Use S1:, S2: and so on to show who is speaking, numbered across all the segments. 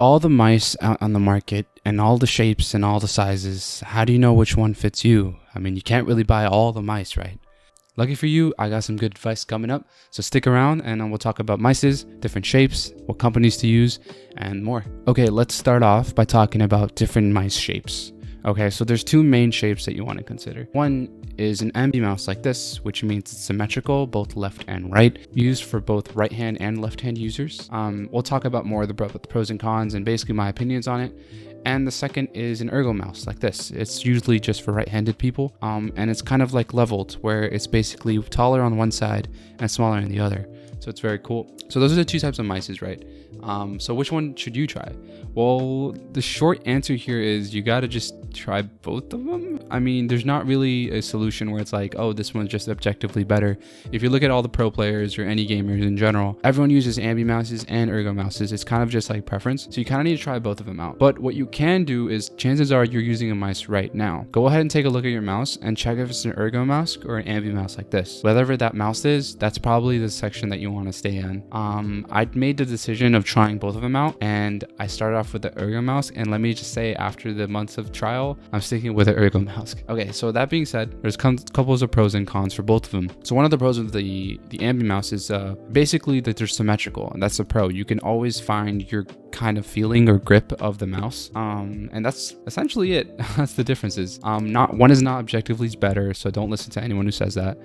S1: all the mice out on the market and all the shapes and all the sizes, how do you know which one fits you? I mean, you can't really buy all the mice, right? Lucky for you, I got some good advice coming up. So stick around and we'll talk about mices, different shapes, what companies to use, and more. Okay, let's start off by talking about different mice shapes. Okay, so there's two main shapes that you want to consider. One is an Ambi mouse like this, which means it's symmetrical, both left and right, used for both right hand and left hand users. We'll talk about more of the pros and cons and basically my opinions on it. And the second is an Ergo mouse like this. It's usually just for right-handed people, and it's kind of like leveled, where it's basically taller on one side and smaller on the other. So it's very cool. So those are the two types of mices, right? So which one should you try? Well, the short answer here is you gotta just try both of them. I mean, there's not really a solution where it's like, oh, this one's just objectively better. If you look at all the pro players or any gamers in general, everyone uses Ambi mouses and Ergo mouses. It's kind of just like preference. So you kind of need to try both of them out. But what you can do is, chances are you're using a mouse right now. Go ahead and take a look at your mouse and check if it's an Ergo mouse or an Ambi mouse like this. Whatever that mouse is, that's probably the section that you want to stay in. I made the decision of trying both of them out, and I started off with the Ergo mouse, and let me just say, after the months of trial, I'm sticking with the Ergo mouse. Okay, so that being said, there's couples of pros and cons for both of them. So one of the pros of the Ambi mouse is basically that they're symmetrical, and that's a pro. You can always find your kind of feeling or grip of the mouse, and that's essentially it. That's the differences. Not one is not objectively better, so don't listen to anyone who says that.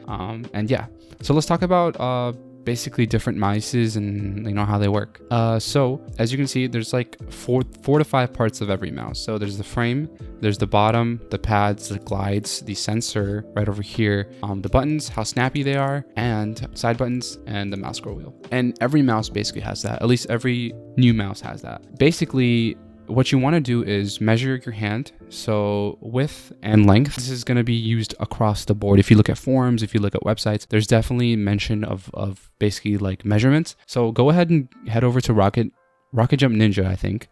S1: And yeah, so let's talk about basically different mices and how they work. So as you can see, there's like four to five parts of every mouse. So there's the frame, there's the bottom, the pads, the glides, the sensor right over here, the buttons, how snappy they are, and side buttons, and the mouse scroll wheel. And every mouse basically has that. At least every new mouse has that. Basically, what you want to do is measure your hand. So width and length, this is going to be used across the board. If you look at forums, if you look at websites, there's definitely mention of basically like measurements. So go ahead and head over to Rocket Jump Ninja, I think.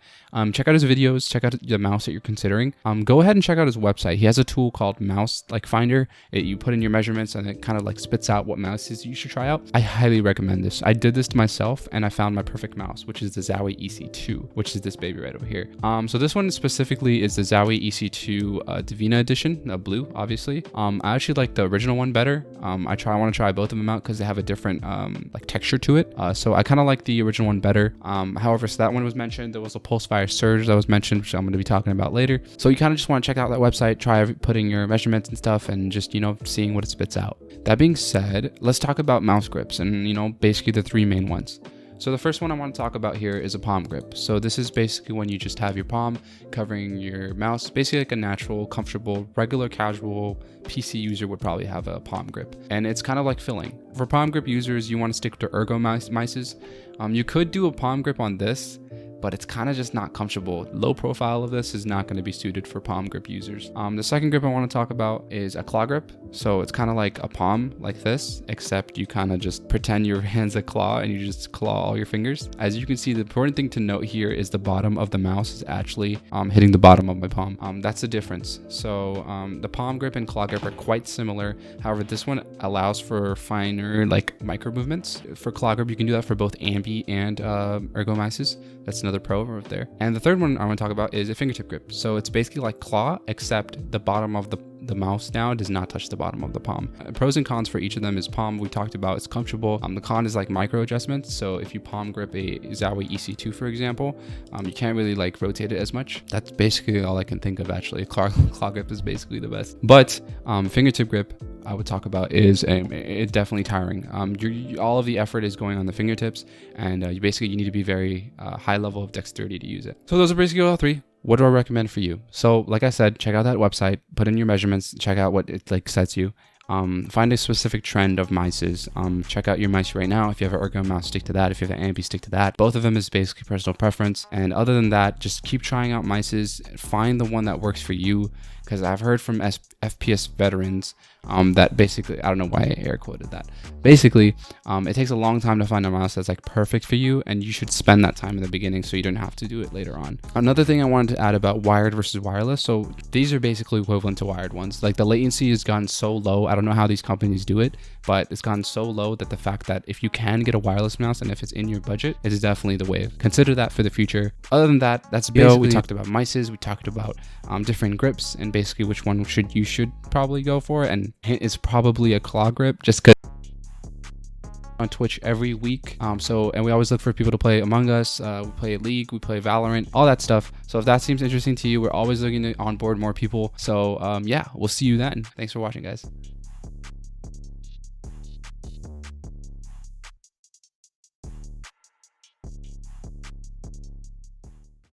S1: Check out his videos, check out the mouse that you're considering. Go ahead and check out his website. He has a tool called Mouse Finder. You put in your measurements and it kind of like spits out what mouses you should try out. I highly recommend this. I did this to myself and I found my perfect mouse, which is the Zowie EC2, which is this baby right over here. So this one specifically is the Zowie EC2 Divina edition, blue, obviously. I actually like the original one better. I want to try both of them out because they have a different like texture to it. So I kind of like the original one better. However, so that one was mentioned. There was a pulse fire surge that was mentioned, which I'm going to be talking about later. So you kind of just want to check out that website, try putting your measurements and stuff, and just seeing what it spits out. That being said, let's talk about mouse grips and basically the three main ones. So the first one I want to talk about here is a palm grip. So this is basically when you just have your palm covering your mouse, basically like a natural, comfortable, regular, casual PC user would probably have a palm grip. And it's kind of like filling. For palm grip users, you want to stick to Ergo mices. You could do a palm grip on this, but it's kind of just not comfortable. Low profile of this is not going to be suited for palm grip users. The second grip I want to talk about is a claw grip. So it's kind of like a palm like this, except you kind of just pretend your hand's a claw and you just claw all your fingers. As you can see, the important thing to note here is the bottom of the mouse is actually hitting the bottom of my palm. That's the difference. So the palm grip and claw grip are quite similar. However, this one allows for finer like micro movements. For claw grip, you can do that for both Ambi and Ergo mices. That's another pro right there. And the third one I want to talk about is a fingertip grip. So it's basically like claw, except the bottom of the mouse now does not touch the bottom of the palm. Pros and cons for each of them is palm, we talked about, it's comfortable. The con is like micro adjustments. So if you palm grip a Zowie EC2, for example, you can't really like rotate it as much. That's basically all I can think of actually. Claw grip is basically the best. But fingertip grip, I would talk about is it's definitely tiring. All of the effort is going on the fingertips, and you need to be very high level of dexterity to use it. So those are basically all three. What do I recommend for you? So like I said, check out that website, put in your measurements, check out what it like sets you. Find a specific trend of mices. Check out your mice right now. If you have an Ergo mouse, stick to that. If you have an Ambi, stick to that. Both of them is basically personal preference. And other than that, just keep trying out mices. Find the one that works for you. because I've heard from FPS veterans that basically, I don't know why I air quoted that. Basically, it takes a long time to find a mouse that's like perfect for you, and you should spend that time in the beginning so you don't have to do it later on. Another thing I wanted to add about wired versus wireless. So these are basically equivalent to wired ones. Like the latency has gone so low. I don't know how these companies do it, but it's gone so low that the fact that if you can get a wireless mouse and if it's in your budget, it is definitely the wave. Consider that for the future. Other than that, that's basically, we talked about mices, we talked about different grips, and basically which one you should probably go for. And hint is probably a claw grip, just because on Twitch every week. And we always look for people to play Among Us, we play League, we play Valorant, all that stuff. So if that seems interesting to you, we're always looking to onboard more people. So yeah, we'll see you then. Thanks for watching, guys.